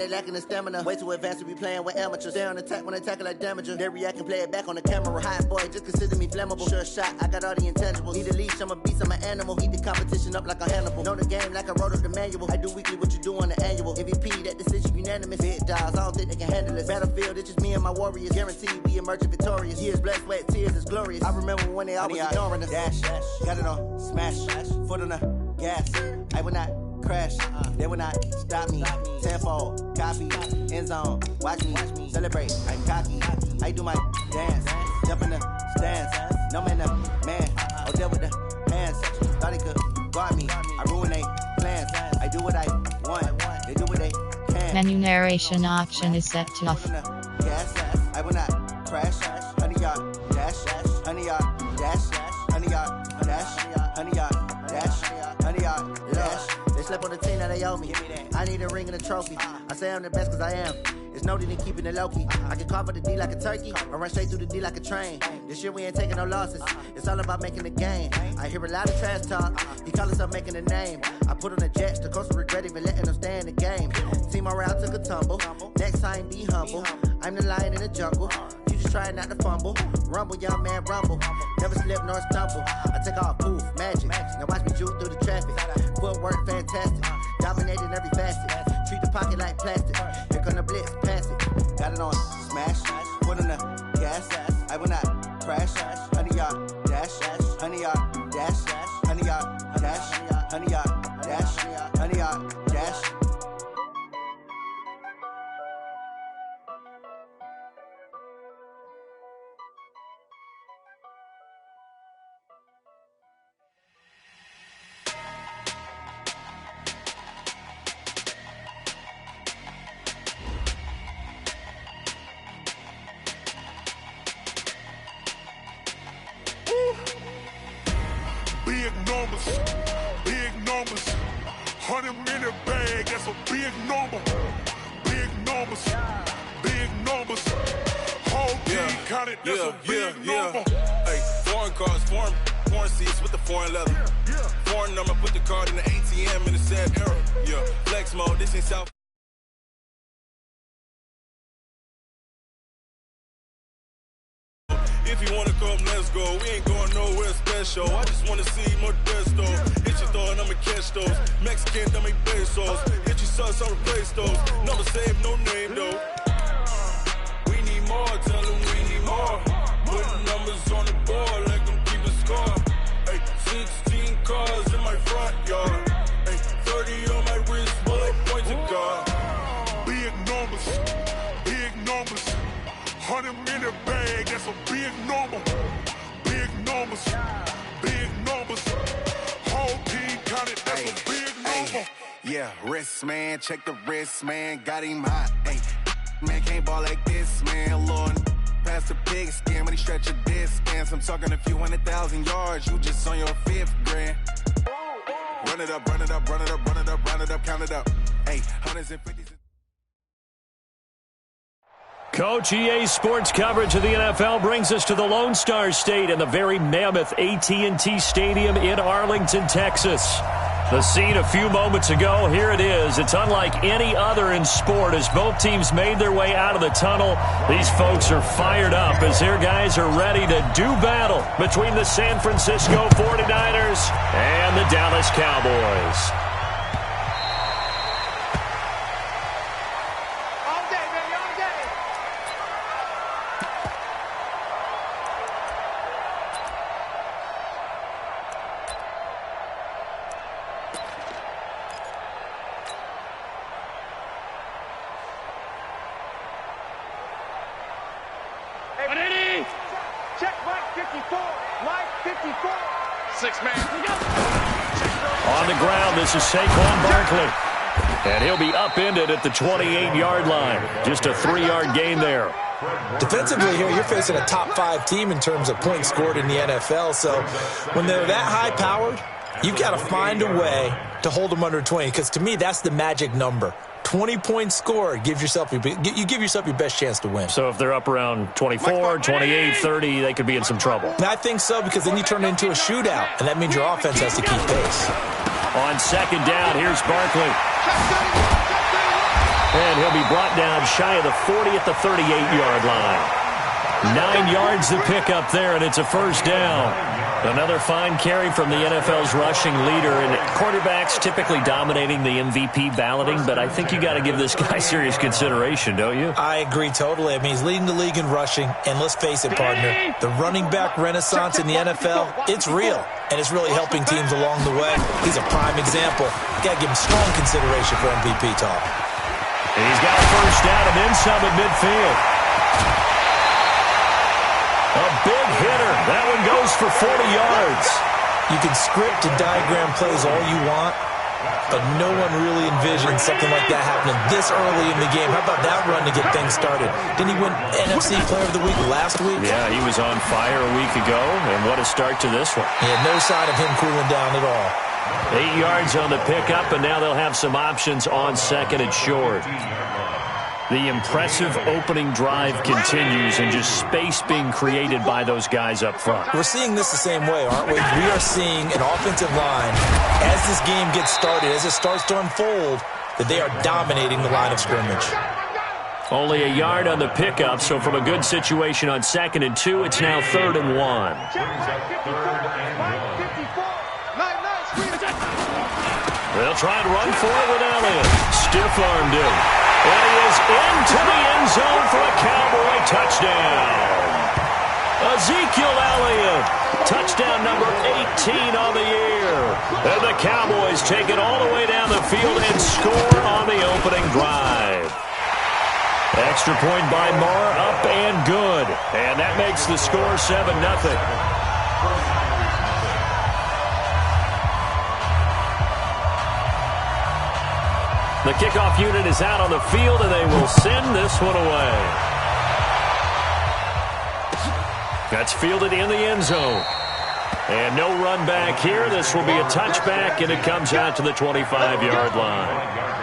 They lacking the stamina. Way too advanced to be playing with amateurs. Stay on attack when they tackle like damager. They react and play it back on the camera. Hot boy, just consider me flammable. Sure shot, I got all the intangibles. Need a leash, I'm a beast, I'm an animal. Eat the competition up like a Hannibal. Know the game like I wrote up the manual. I do weekly what you do on the annual. MVP, that decision unanimous. Big dogs, I don't think they can handle it. Battlefield, it's just me and my warriors. Guaranteed we emerging victorious. Years, blood, sweat, tears, is glorious. I remember when they always ignoring us. Dash, got it on, smash, foot on the gas. I will not crash, they will not stop me. Tenfold, copy, end zone, watch me celebrate. I'm cocky, I do my dance, jump in the stands. No man, man, oh there with the hands. Thought he could guard me, I ruin they plans. I do what I want, they do what they can. Menu narration option is set to off. Gas, I will not crash. 100 yard dash, 100 yard dash, 100 yard dash, 100 yard dash, 100 yard dash. They slept on the team that they owe me. I need a ring and a trophy. I say I'm the best cause I am. It's noted in keeping it low-key. I can carve up the D like a turkey or run straight through the D like a train. This year we ain't taking no losses. It's all about making the game. I hear a lot of trash talk. He call himself making a name. I put on the Jets. The coach will regret even letting them stay in the game. Team morale took a tumble. Next time be humble. I'm the lion in the jungle. You just try not to fumble. Rumble, young man, rumble. Never slip nor stumble. I take off, poof, magic. Now watch me juke through the traffic. Footwork fantastic. Dominating every facet. Treat the pocket like plastic. Here come the blitz, pass it. Got it on, smash. Foot on the gas. I will not crash. 100 yard dash. 100 yard dash. 100 yard dash. 100 yard dash. 100 yard dash. Big numbers, 100-minute bag, that's a big number. Big numbers, whole team counted, that's a big number. Hey, foreign cars, foreign seats with the foreign leather. Foreign number, put the card in the ATM in the sad era. Yeah, flex mode, this ain't South. If you wanna come, let's go. We ain't going nowhere special. I just wanna see more Modesto. Hit your thought, I'ma catch those. Mexican, dummy pesos. Hit your sus, I'll replace those. Number saved, no name though. We need more, tell them we need more. Putting numbers on the board, like them keep a score. Hey, 16 cars in my front yard. Hey, 30 on my wrist, bullet point to God. Big numbers, 100-minute bag, that's a big number. Big numbers, whole team counted, that's a big number. Yeah, wrist man, check the wrist man, got him hot. Hey, man can't ball like this, man. Lord, past the pig skin when he stretch a distance. I'm talking a few 100,000 yards, you just on your 5th grand. Run it up, count it up. Hey, hundreds and fifties. Coach, EA Sports coverage of the NFL brings us to the Lone Star State and the very mammoth AT&T Stadium in Arlington, Texas. The scene a few moments ago, here it is. It's unlike any other in sport as both teams made their way out of the tunnel. These folks are fired up as their guys are ready to do battle between the San Francisco 49ers and the Dallas Cowboys. Check Mike 54. Mike 54. 6-man. On the ground, this is Saquon Barkley. And he'll be upended at the 28-yard line. Just a 3-yard gain there. Defensively here, you're facing a top 5 team in terms of points scored in the NFL. So when they're that high-powered, you've got to find a way to hold them under 20. Because to me, that's the magic number. 20 points scored, you give yourself your best chance to win. So if they're up around 24, 28, 30, they could be in some trouble. I think so, because then you turn it into a shootout, and that means your offense has to keep pace. On second down, here's Barkley. And he'll be brought down shy of the 40 at the 38-yard line. 9 yards to pick up there, and it's a first down. Another fine carry from the NFL's rushing leader, and quarterbacks typically dominating the MVP balloting, but I think you got to give this guy serious consideration, don't you? I agree totally. I mean, he's leading the league in rushing, and let's face it, partner, the running back renaissance in the NFL, it's real, and it's really helping teams along the way. He's a prime example. You got to give him strong consideration for MVP talk. And he's got a first down and then some at midfield. A big hitter. That one goes for 40 yards. You can script and diagram plays all you want, but no one really envisioned something like that happening this early in the game. How about that run to get things started? Didn't he win NFC Player of the Week last week? Yeah, he was on fire a week ago, and what a start to this one. Yeah, no sign of him cooling down at all. 8 yards on the pickup, and now they'll have some options on second and short. The impressive opening drive continues, and just space being created by those guys up front. We're seeing this the same way, aren't we? We are seeing an offensive line, as this game gets started, as it starts to unfold, that they are dominating the line of scrimmage. Only a yard on the pickup, so from a good situation on 2nd and 2, it's now 3rd and 1. They'll try and run for it with Elliott. Stiff-armed him. And he is into the end zone for a Cowboy touchdown. Ezekiel Elliott, touchdown number 18 on the year. And the Cowboys take it all the way down the field and score on the opening drive. Extra point by Marr, up and good. And that makes the score 7-0. The kickoff unit is out on the field, and they will send this one away. That's fielded in the end zone. And no run back here. This will be a touchback, and it comes out to the 25-yard line.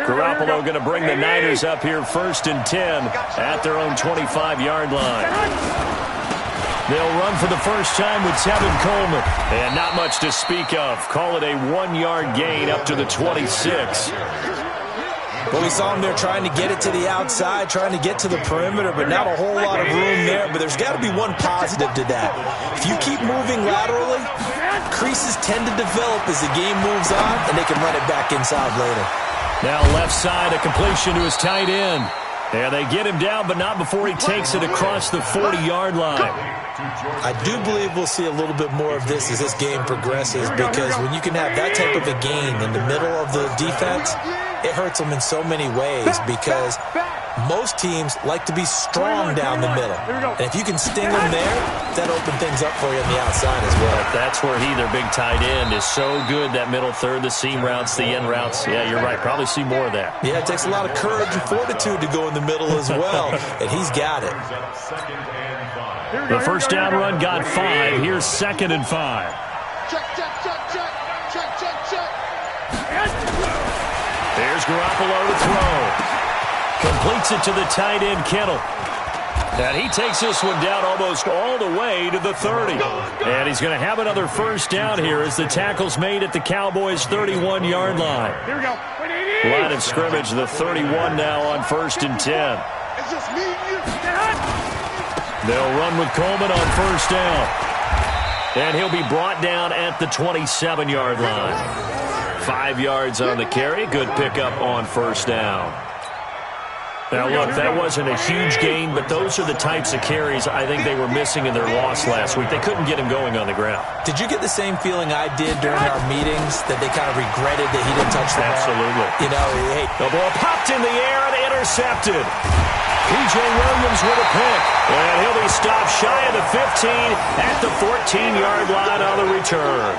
Garoppolo going to bring the Niners up here 1st and 10 at their own 25-yard line. They'll run for the first time with Tevin Coleman. And not much to speak of. Call it a 1-yard gain up to the 26. Well, we saw him there trying to get it to the outside, trying to get to the perimeter, but not a whole lot of room there. But there's got to be one positive to that. If you keep moving laterally, creases tend to develop as the game moves on, and they can run it back inside later. Now left side, a completion to his tight end. And they get him down, but not before he takes it across the 40-yard line. I do believe we'll see a little bit more of this as this game progresses, because when you can have that type of a gain in the middle of the defense, it hurts them in so many ways, because most teams like to be strong down the middle. And if you can sting them there, that opens things up for you on the outside as well. That's where their big tight end, is so good, that middle third, the seam routes, the end routes. Yeah, you're right. Probably see more of that. Yeah, it takes a lot of courage and fortitude to go in the middle as well, and he's got it. The first down run got 5. Here's 2nd and 5. There's Garoppolo to throw. Completes it to the tight end, Kittle. And he takes this one down almost all the way to the 30. And he's going to have another first down here as the tackle's made at the Cowboys' 31-yard line. Here we go. Line of scrimmage, the 31 now on 1st and 10. It's just me and you. They'll run with Coleman on first down. And he'll be brought down at the 27-yard line. 5 yards on the carry. Good pickup on first down. Now, look, that wasn't a huge gain, but those are the types of carries I think they were missing in their loss last week. They couldn't get him going on the ground. Did you get the same feeling I did during our meetings, that they kind of regretted that he didn't touch the ball? Absolutely. You know, hey. The ball popped in the air and intercepted. P.J. Williams with a pick. And he'll be stopped shy of the 15 at the 14-yard line on the return.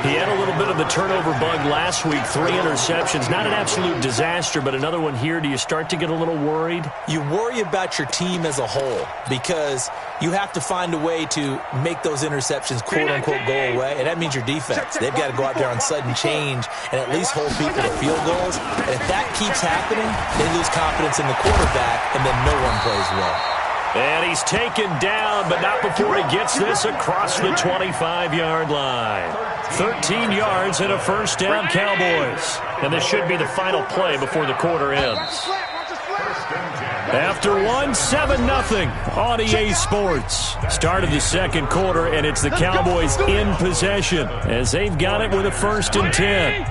He had a little bit of the turnover bug last week, 3 interceptions. Not an absolute disaster, but another one here. Do you start to get a little worried? You worry about your team as a whole because you have to find a way to make those interceptions, quote-unquote, go away, and that means your defense. They've got to go out there on sudden change and at least hold people to field goals. And if that keeps happening, they lose confidence in the quarterback, and then no one plays well. And he's taken down, but not before he gets this across the 25-yard line. 13 yards and a first down, Cowboys. And this should be the final play before the quarter ends. After 7-0 on EA Sports. Start of the second quarter, and it's the Cowboys in possession as they've got it with a 1st and 10.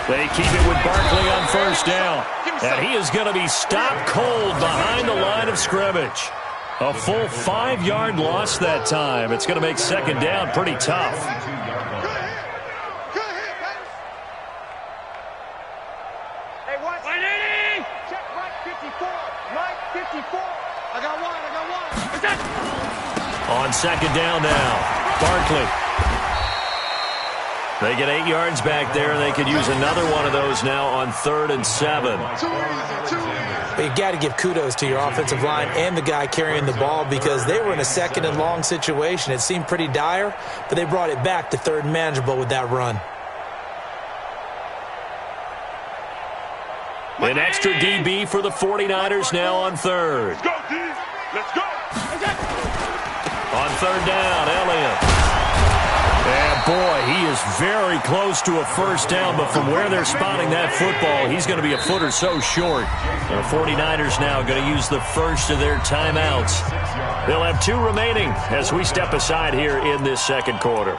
They keep it with Barkley on first down. And he is going to be stopped cold behind the line of scrimmage. A full 5-yard loss that time. It's going to make second down pretty tough. Hey, watch. Check right 54. Right 54. I got one. What's that? On second down now, Barkley. They get 8 yards back there. They could use another one of those now on 3rd and 7. You got to give kudos to your offensive line and the guy carrying the ball because they were in a 2nd and long situation. It seemed pretty dire, but they brought it back to 3rd and manageable with that run. An extra DB for the 49ers now on 3rd. Let's go, D. Let's go. On 3rd down, Elliott. And boy, he is very close to a first down, but from where they're spotting that football, he's going to be a foot or so short. The 49ers now going to use the first of their timeouts. They'll have 2 remaining as we step aside here in this second quarter.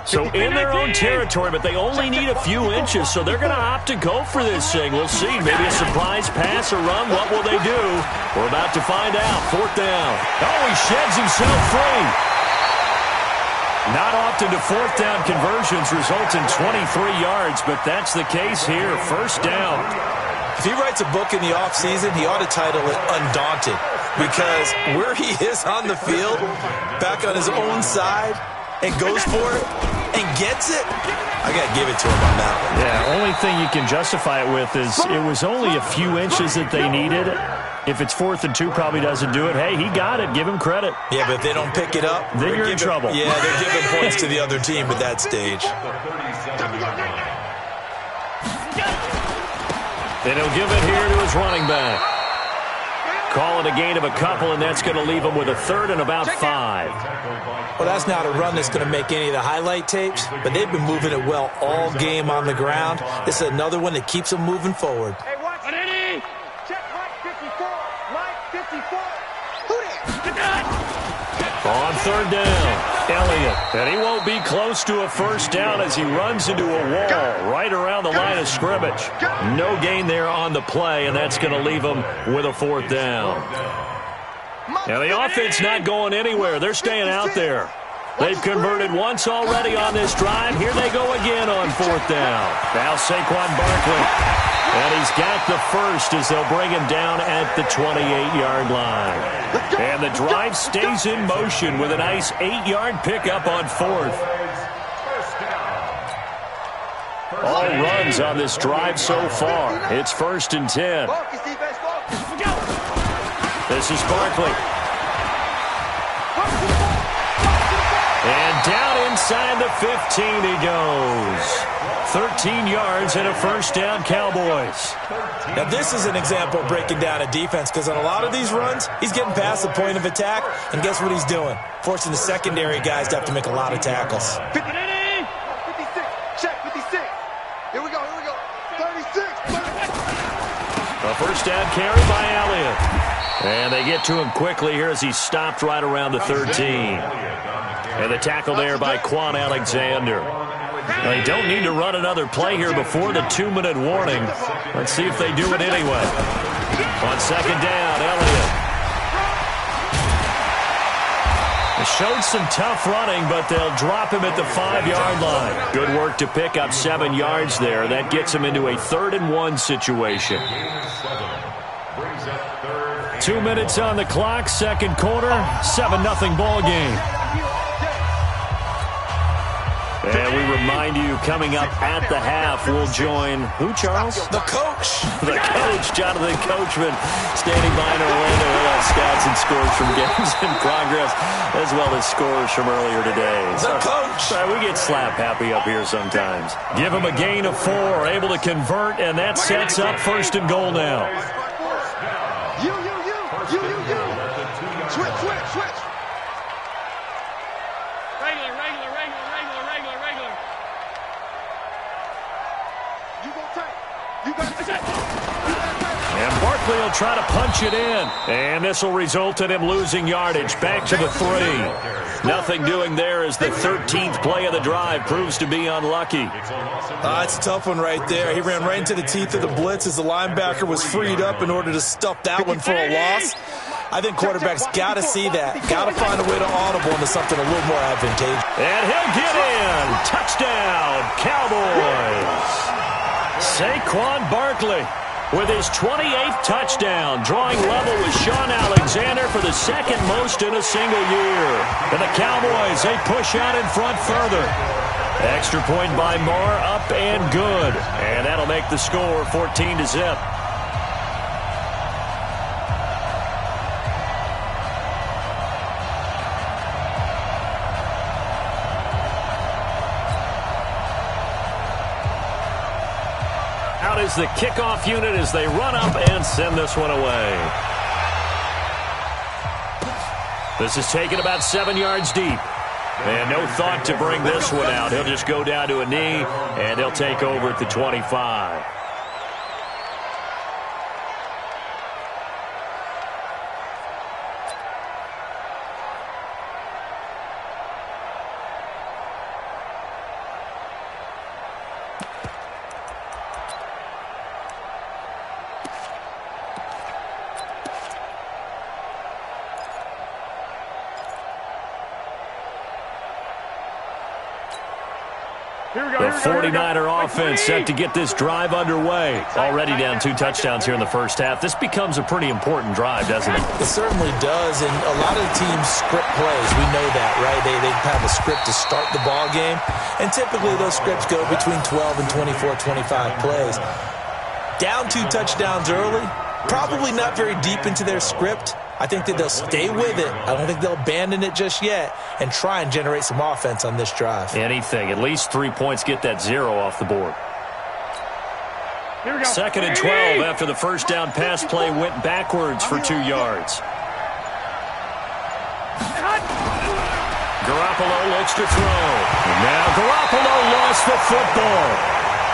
So in their own territory, but they only need a few inches, so they're going to opt to go for this thing. We'll see. Maybe a surprise pass or run. What will they do? We're about to find out. 4th down. Oh, he sheds himself free. Not often do 4th down conversions result in 23 yards, but that's the case here. First down. If he writes a book in the offseason, he ought to title it Undaunted because where he is on the field, back on his own side, and goes for it and gets it, I got to give it to him on that one. Yeah, only thing you can justify it with is it was only a few inches that they needed. If it's 4th and 2, probably doesn't do it. Hey, he got it. Give him credit. Yeah, but if they don't pick it up, then you're in trouble. Yeah, they're giving points to the other team at that stage. And he'll give it here to his running back. Call it a gain of a couple, and that's going to leave him with a 3rd and about 5. Well, that's not a run that's going to make any of the highlight tapes, but they've been moving it well all game on the ground. This is another one that keeps them moving forward. Hey, watch. Check right 54. Right 54. Who there? On 3rd down, Elliott. And he won't be close to a first down as he runs into a wall right around the line of scrimmage. No gain there on the play, and that's going to leave him with a 4th down. And the offense not going anywhere. They're staying out there. They've converted once already on this drive. Here they go again on 4th down. Now Saquon Barkley. And he's got the first as they'll bring him down at the 28-yard line. And the drive stays in motion with a nice 8-yard pickup on 4th. All runs on this drive so far. It's 1st and 10. This is Barkley. And down inside the 15 he goes. 13 yards and a first down, Cowboys. Now, this is an example of breaking down a defense because on a lot of these runs, he's getting past the point of attack, and guess what he's doing? Forcing the secondary guys to have to make a lot of tackles. 56. Check 56. Here we go. 36. A first down carry by Elliott. And they get to him quickly here as he's stopped right around the 13. And the tackle there by Quan Alexander. They don't need to run another play here before the 2-minute warning. Let's see if they do it anyway. On second down, Elliott. Showed some tough running, but they'll drop him at the 5-yard line. Good work to pick up 7 yards there. That gets him into a 3rd-and-1 situation. 2 minutes on the clock, second quarter, 7-0 ball game. And we remind you, coming up at the half, we'll join who, Charles? The coach. The coach, Jonathan Coachman, standing by in Orlando. He'll have stats and scores from games in progress, as well as scores from earlier today. The coach. We get slap happy up here sometimes. Give him a gain of 4, able to convert, and that sets up 1st and goal now. You. Switch. And Barkley will try to punch it in. And this will result in him losing yardage. Back to the 3. Nothing doing there as the 13th play of the drive proves to be unlucky. It's a tough one right there. He ran right into the teeth of the blitz as the linebacker was freed up in order to stuff that one for a loss. I think quarterbacks got to see that. Got to find a way to audible into something a little more advantageous. And he'll get in. Touchdown, Cowboys. Saquon Barkley with his 28th touchdown, drawing level with Sean Alexander for the 2nd most in a single year. And the Cowboys, they push out in front further. Extra point by Moore, up and good. And that'll make the score 14-0. Out is the kickoff unit as they run up and send this one away. This is taken about 7 yards deep. And no thought to bring this one out. He'll just go down to a knee, and he'll take over at the 25. The 49er offense set to get this drive underway. Already down 2 touchdowns here in the first half. This becomes a pretty important drive, doesn't it? It certainly does, and a lot of the teams script plays. We know that, right? They have a script to start the ball game, and typically those scripts go between 12 and 24, 25 plays. Down 2 touchdowns early, probably not very deep into their script. I think that they'll stay with it. I don't think they'll abandon it just yet and try and generate some offense on this drive. Anything. At least 3 points, get that 0 off the board. 2nd and 12 after the first down pass play went backwards for 2 yards. Garoppolo looks to throw. Now Garoppolo lost the football.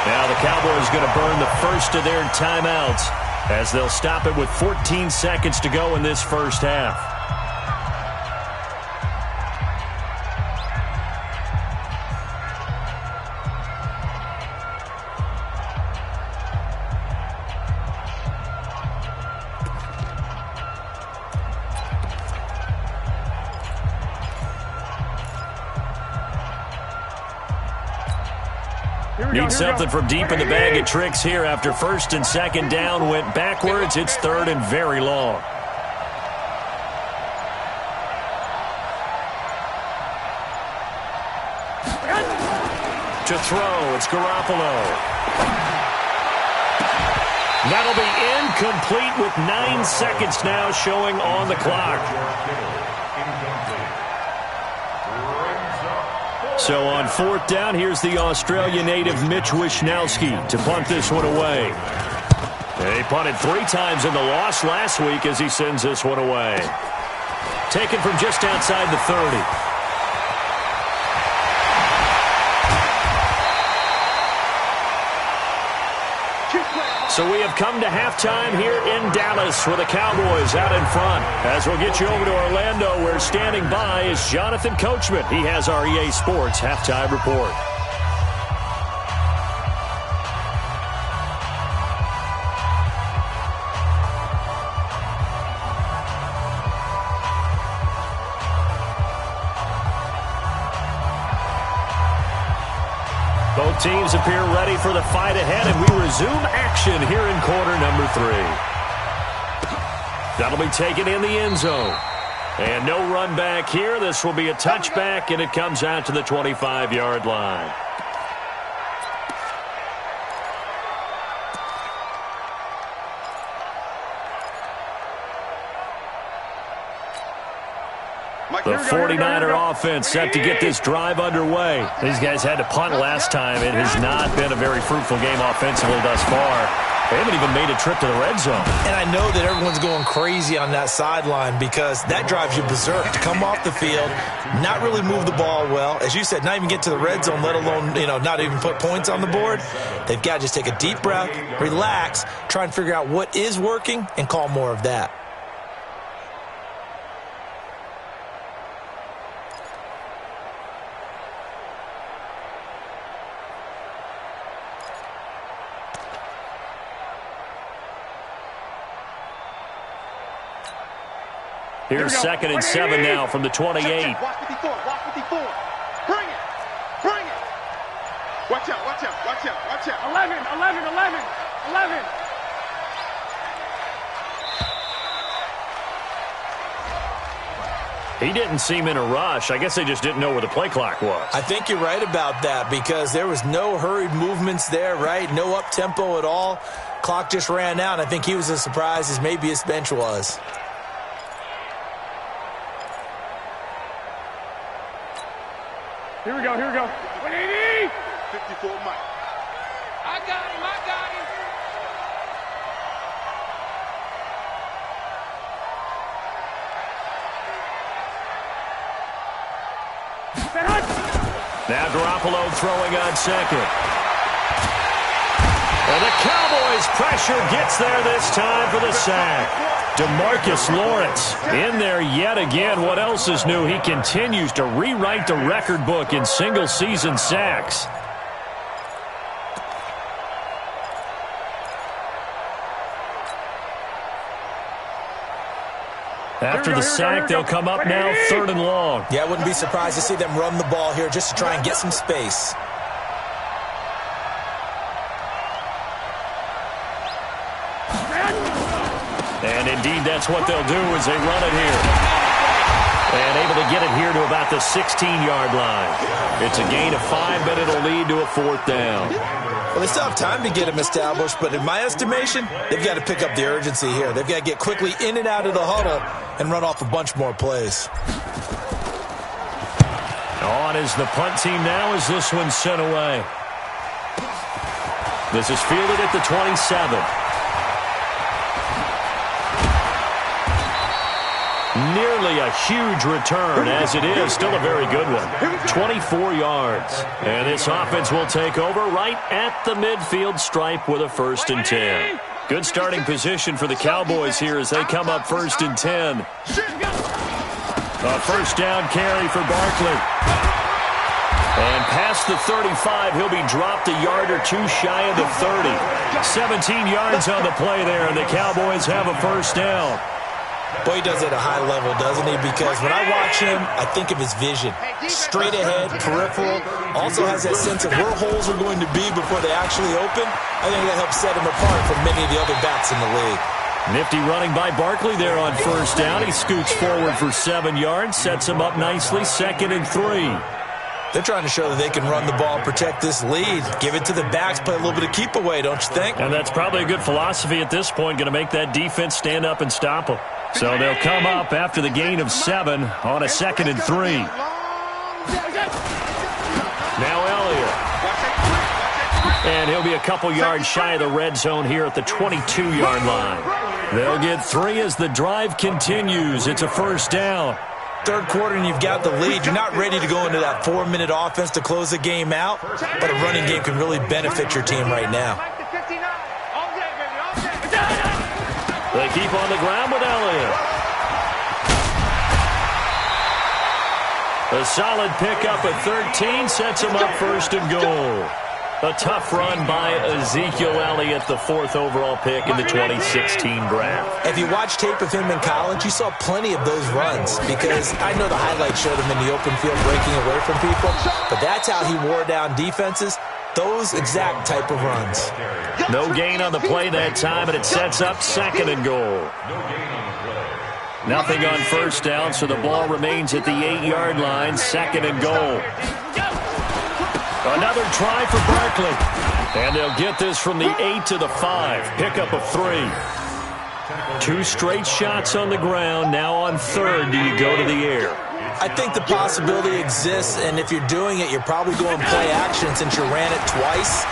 Now the Cowboys going to burn the first of their timeouts, as they'll stop it with 14 seconds to go in this first half. Need something from deep in the bag of tricks here after 1st and 2nd down went backwards. It's 3rd and very long. To throw, it's Garoppolo. That'll be incomplete with 9 seconds now showing on the clock. So on 4th down, here's the Australia native Mitch Wishnowsky to punt this one away. He punted 3 times in the loss last week as he sends this one away. Taken from just outside the 30. So we have come to halftime here in Dallas with the Cowboys out in front. As we'll get you over to Orlando, where standing by is Jonathan Coachman. He has our EA Sports halftime report. Both teams appear ready for the fight ahead, and we resume action here in quarter number 3. That'll be taken in the end zone. And no run back here. This will be a touchback, and it comes out to the 25-yard line. The 49er offense set to get this drive underway. These guys had to punt last time. It has not been a very fruitful game offensively thus far. They haven't even made a trip to the red zone. And I know that everyone's going crazy on that sideline because that drives you berserk to come off the field, not really move the ball well. As you said, not even get to the red zone, let alone, not even put points on the board. They've got to just take a deep breath, relax, try and figure out what is working, and call more of that. Here's 2nd and 7 now from the 28. Watch 54, watch 54. Bring it, bring it. Watch out, watch out, watch out, watch out. 11. He didn't seem in a rush. I guess they just didn't know where the play clock was. I think you're right about that because there was no hurried movements there, right? No up-tempo at all. Clock just ran out, and I think he was as surprised as maybe his bench was. Here we go. 180. 54 Mike. I got him. Now Garoppolo throwing on 2nd. And the Cowboys pressure gets there this time for the sack. DeMarcus Lawrence in there yet again. What else is new? He continues to rewrite the record book in single-season sacks. After the sack, they'll come up now 3rd and long. Yeah, I wouldn't be surprised to see them run the ball here just to try and get some space. And indeed, that's what they'll do as they run it here. And able to get it here to about the 16-yard line. It's a gain of 5, but it'll lead to a 4th down. Well, they still have time to get him established, but in my estimation, they've got to pick up the urgency here. They've got to get quickly in and out of the huddle and run off a bunch more plays. On is the punt team now as this one's sent away. This is fielded at the 27. Nearly a huge return, as it is still a very good one. 24 yards. And this offense will take over right at the midfield stripe with a 1st and 10. Good starting position for the Cowboys here as they come up 1st and 10. A 1st down carry for Barkley. And past the 35, he'll be dropped a yard or two shy of the 30. 17 yards on the play there, and the Cowboys have a 1st down. Boy, he does it at a high level, doesn't he? Because when I watch him, I think of his vision. Straight ahead, peripheral. Also has that sense of where holes are going to be before they actually open. I think that helps set him apart from many of the other backs in the league. Nifty running by Barkley there on 1st down. He scoots forward for 7 yards, sets him up nicely, 2nd and 3. They're trying to show that they can run the ball and protect this lead. Give it to the backs, play a little bit of keep away, don't you think? And that's probably a good philosophy at this point, going to make that defense stand up and stop them. So they'll come up after the gain of 7 on a 2nd and 3. Now Elliott. And he'll be a couple yards shy of the red zone here at the 22-yard line. They'll get 3 as the drive continues. It's a 1st down. 3rd quarter and you've got the lead. You're not ready to go into that 4-minute offense to close the game out, but a running game can really benefit your team right now. They keep on the ground with Elliott. A solid pickup at 13 sets him up 1st and goal. A tough run by Ezekiel Elliott, the 4th overall pick in the 2016 draft. If you watch tape of him in college, you saw plenty of those runs because I know the highlights showed him in the open field breaking away from people, but that's how he wore down defenses. those exact type of runs. No gain on the play that time, and it sets up 2nd and goal. Nothing on first down, so the ball remains at the 8-yard line, 2nd and goal. Another try for Barkley. And they'll get this from the 8 to the 5. Pickup of 3. 2 straight shots on the ground. Now on 3rd, do you go to the air? I think the possibility exists, and if you're doing it, you're probably going play action since you ran it twice.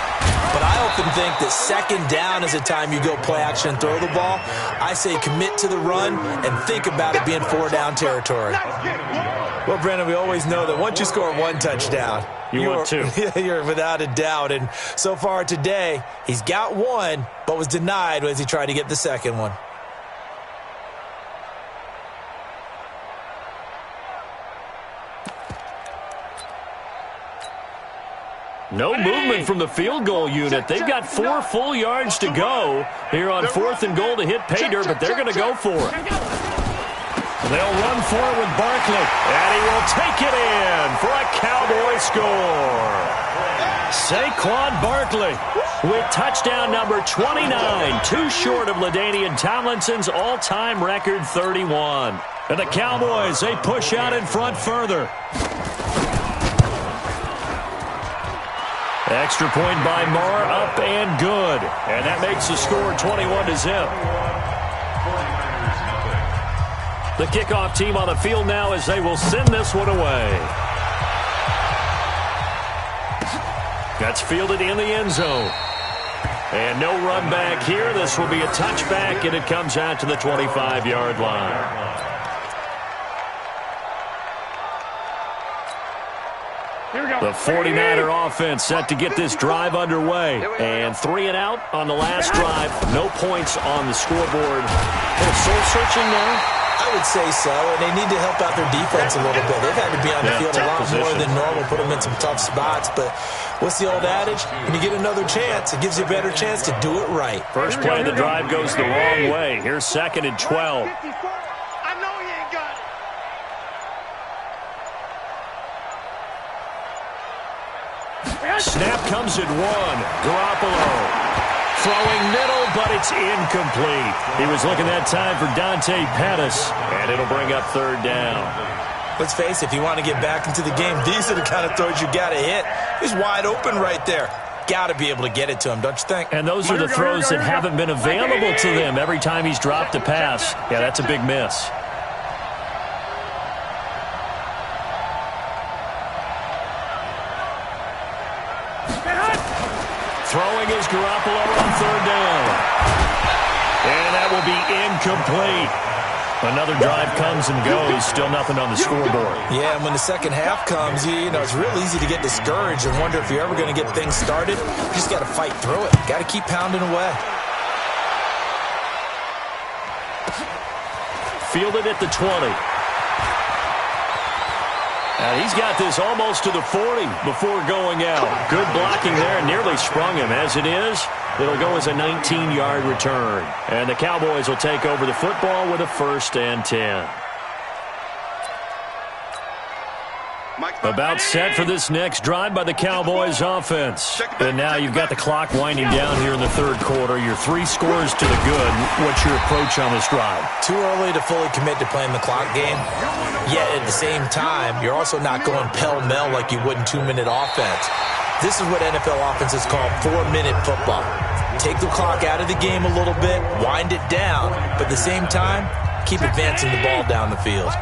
But I often think that 2nd down is the time you go play action and throw the ball. I say commit to the run and think about it being 4-down territory. Well, Brandon, we always know that once you score 1 touchdown, want 2. You're without a doubt. And so far today, he's got 1, but was denied as he tried to get the 2nd one. No movement from the field goal unit. They've got 4 full yards to go here on 4th and goal to hit pay dirt, but they're going to go for it. They'll run for it with Barkley, and he will take it in for a Cowboy score. Saquon Barkley with touchdown number 29, 2 short of LaDainian Tomlinson's all-time record 31. And the Cowboys, they push out in front further. Extra point by Marr, up and good. And that makes the score 21-0. The kickoff team on the field now as they will send this one away. That's fielded in the end zone. And no run back here. This will be a touchback, and it comes out to the 25-yard line. The 49er offense set to get this drive underway. And 3 and out on the last drive. No points on the scoreboard. A little soul-searching now? I would say so, and they need to help out their defense a little bit. They've had to be on the field a lot more than normal, put them in some tough spots. But what's the old adage? When you get another chance, it gives you a better chance to do it right. First play of the drive goes the wrong way. Here's 2nd and 12. Snap comes at 1. Garoppolo throwing middle, but it's incomplete. He was looking that time for Dante Pettis, and it'll bring up 3rd down. Let's face it, if you want to get back into the game, these are the kind of throws you got to hit. He's wide open right there. Got to be able to get it to him, don't you think? And those are the throws that haven't been available to them every time he's dropped a pass. Yeah, that's a big miss. Throwing is Garoppolo on 3rd down. And that will be incomplete. Another drive comes and goes. Still nothing on the scoreboard. Yeah, and when the second half comes, you know, it's real easy to get discouraged and wonder if you're ever going to get things started. You just got to fight through it. Got to keep pounding away. Fielded at the 20. And he's got this almost to the 40 before going out. Good blocking there, nearly sprung him. As it is, it'll go as a 19-yard return. And the Cowboys will take over the football with a 1st and 10. About set for this next drive by the Cowboys offense. And now you've got the clock winding down here in the 3rd quarter. You're 3 scores to the good. What's your approach on this drive? Too early to fully commit to playing the clock game. Yet at the same time, you're also not going pell-mell like you would in 2-minute offense. This is what NFL offenses call 4-minute football. Take the clock out of the game a little bit, wind it down, but at the same time, keep advancing the ball down the field.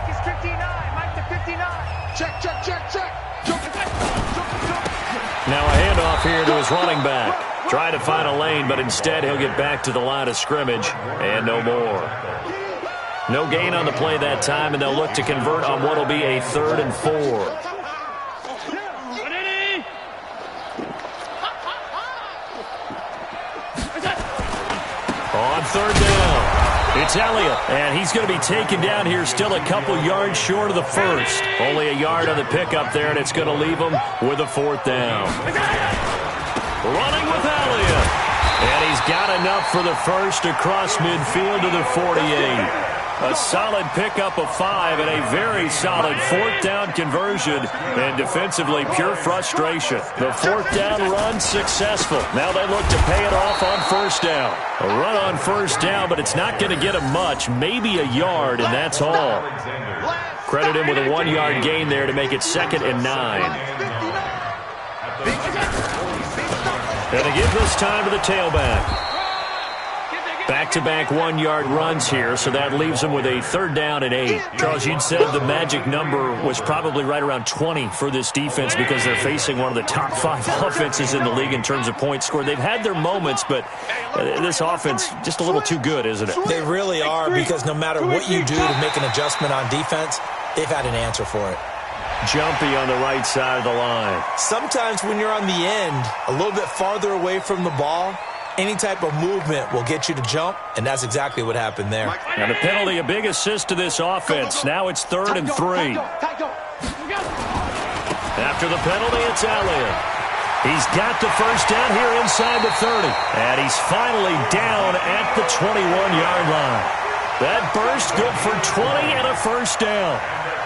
Now a handoff here to his running back. Try to find a lane, but instead he'll get back to the line of scrimmage and no more. No gain on the play that time, and they'll look to convert on what will be a 3rd and 4. On 3rd down. It's Elliott, and he's going to be taken down here still a couple yards short of the 1st. Only a yard on the pickup there, and it's going to leave him with a 4th down. Running with Elliott. And he's got enough for the 1st across midfield to the 48. A solid pickup of 5 and a very solid fourth down conversion. And defensively, pure frustration. The fourth down run successful. Now they look to pay it off on first down. A run on first down, but it's not going to get him much. Maybe a yard, and that's all. Credit him with a 1-yard gain there to make it 2nd and 9. And they give this time to the tailback. Back-to-back 1-yard runs here, so that leaves them with a 3rd down and 8. Charles, you'd said the magic number was probably right around 20 for this defense because they're facing one of the top 5 offenses in the league in terms of points scored. They've had their moments, but this offense just a little too good, isn't it? They really are, because no matter what you do to make an adjustment on defense, they've had an answer for it. Jumpy on the right side of the line. Sometimes when you're on the end, a little bit farther away from the ball, any type of movement will get you to jump, and that's exactly what happened there. And a penalty, a big assist to this offense. Now it's 3rd and 3. After the penalty, it's Elliott. He's got the first down here inside the 30. And he's finally down at the 21-yard line. That burst good for 20 and a first down.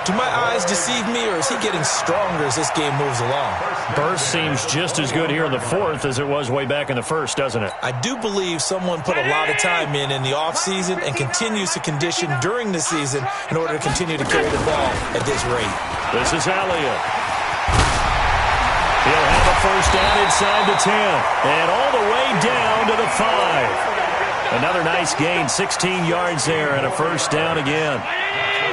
Do my eyes deceive me, or is he getting stronger as this game moves along? Burst seems just as good here in the 4th as it was way back in the 1st, doesn't it? I do believe someone put a lot of time in the offseason and continues to condition during the season in order to continue to carry the ball at this rate. This is Elliott. He'll have a first down inside the 10 and all the way down to the 5. Another nice gain, 16 yards there and a first down again.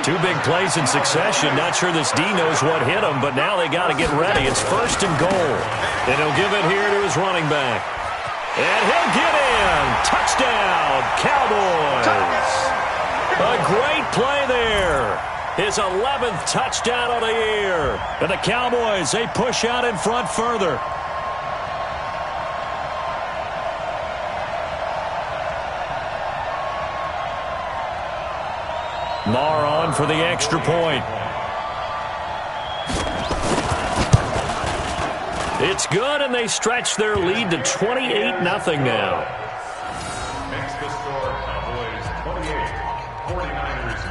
2 big plays in succession. Not sure this D knows what hit him, but now they got to get ready. It's 1st and goal. And he'll give it here to his running back. And he'll get in. Touchdown, Cowboys. A great play there. His 11th touchdown of the year. And the Cowboys, they push out in front further. Marr on for the extra point. It's good, and they stretch their lead to 28-0 now. Makes the score Cowboys 28, 49ers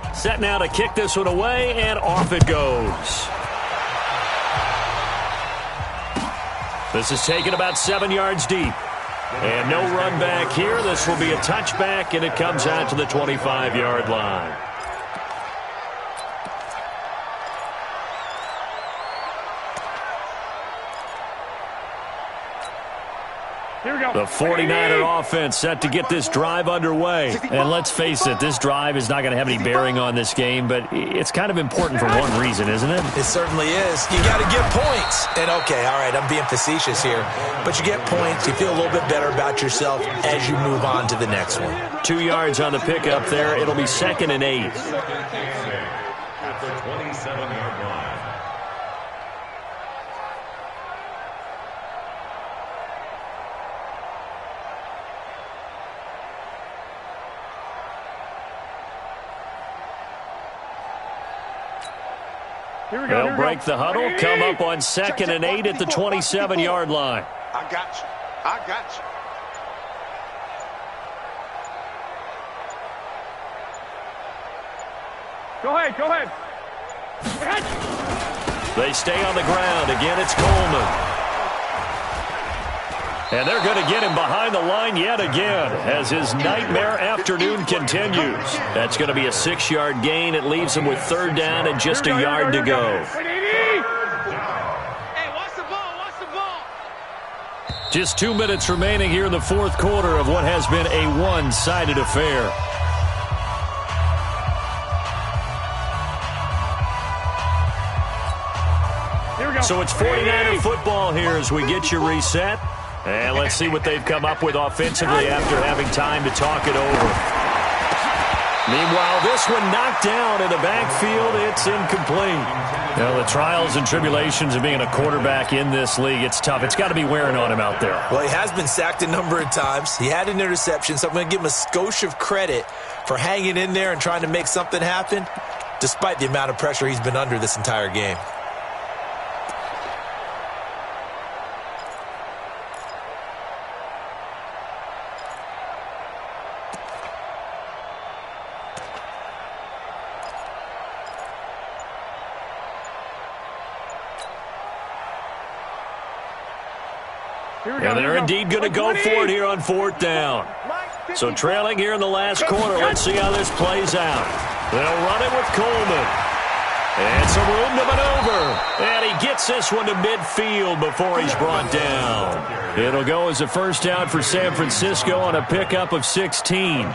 nothing. Set now to kick this one away, and off it goes. This is taken about 7 yards deep. And no run back here. This will be a touchback, and it comes out to the 25-yard line. The 49er offense set to get this drive underway. And let's face it, this drive is not going to have any bearing on this game, but it's kind of important for one reason, isn't it? It certainly is. You got to get points. And okay, all right, I'm being facetious here, but you get points, you feel a little bit better about yourself as you move on to the next one. 2 yards on the pickup there. It'll be 2nd and 8. At the 27-yard line. They'll break the huddle, come up on 2nd and 8 at the 27-yard line. I got you. I got you. Go ahead, go ahead. They stay on the ground. Again, it's Coleman. And they're going to get him behind the line yet again as his nightmare afternoon continues. That's going to be a 6-yard gain. It leaves him with 3rd down and just a yard to go. Hey, watch the ball, watch the ball. Just 2 minutes remaining here in the 4th quarter of what has been a one-sided affair. So it's 49er football here as we get you reset. And let's see what they've come up with offensively after having time to talk it over. Meanwhile, this one knocked down in the backfield. It's incomplete. You know, the trials and tribulations of being a quarterback in this league, it's tough. It's got to be wearing on him out there. Well, he has been sacked a number of times. He had an interception, so I'm going to give him a skosh of credit for hanging in there and trying to make something happen, despite the amount of pressure he's been under this entire game. And they're indeed going to go for it here on 4th down. So trailing here in the last quarter. Let's see how this plays out. They'll run it with Coleman. And some room to maneuver. And he gets this one to midfield before he's brought down. It'll go as a first down for San Francisco on a pickup of 16.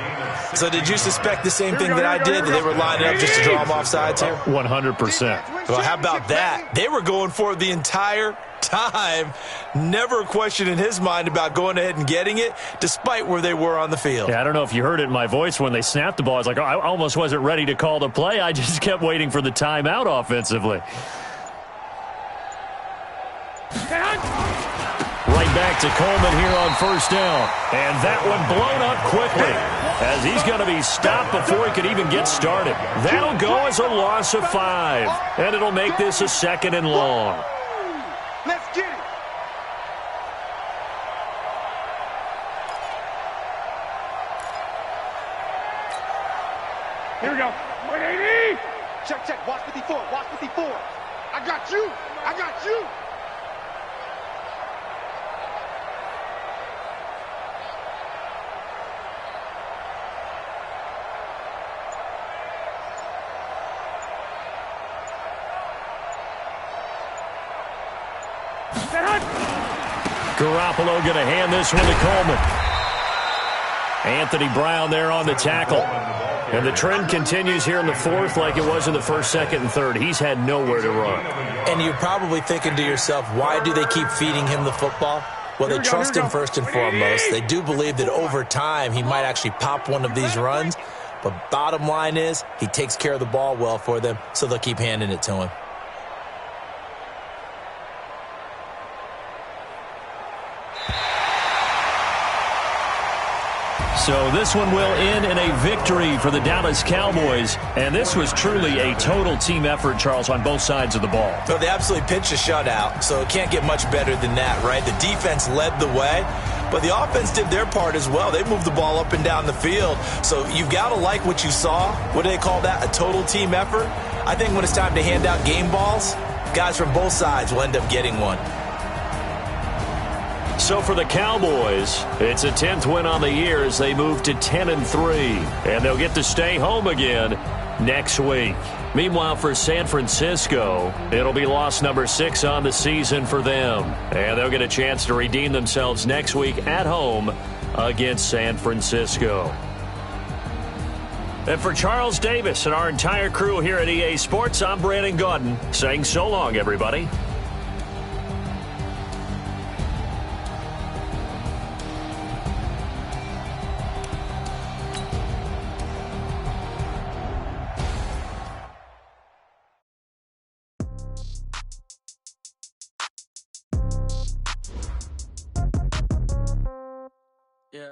So did you suspect the same thing that I did, that they were lining up just to draw them off sides here? 100%. Well, how about that? They were going for it the entire time. Never a question in his mind about going ahead and getting it, despite where they were on the field. Yeah, I don't know if you heard it in my voice when they snapped the ball. I was like, oh, I almost wasn't ready to call the play. I just kept waiting for the timeout offensively. Right back to Coleman here on first down. And that one blown up quickly as he's going to be stopped before he could even get started. That'll go as a loss of 5. And it'll make this a 2nd and long. Let's get it. Here we go. 180. Check, check. Watch 54. Watch 54. I got you. I got you. Garoppolo going to hand this one to Coleman. Anthony Brown there on the tackle. And the trend continues here in the 4th like it was in the 1st, 2nd, and 3rd. He's had nowhere to run. And you're probably thinking to yourself, why do they keep feeding him the football? Well, they trust him first and foremost. They do believe that over time he might actually pop one of these runs. But bottom line is he takes care of the ball well for them, so they'll keep handing it to him. So this one will end in a victory for the Dallas Cowboys. And this was truly a total team effort, Charles, on both sides of the ball. So they absolutely pitched a shutout, so it can't get much better than that, right? The defense led the way, but the offense did their part as well. They moved the ball up and down the field. So you've got to like what you saw. What do they call that? A total team effort? I think when it's time to hand out game balls, guys from both sides will end up getting one. So for the Cowboys, it's a 10th win on the year as they move to 10-3. And they'll get to stay home again next week. Meanwhile, for San Francisco, it'll be loss number 6 on the season for them. And they'll get a chance to redeem themselves next week at home against San Francisco. And for Charles Davis and our entire crew here at EA Sports, I'm Brandon Gaudin saying so long, everybody. Yeah.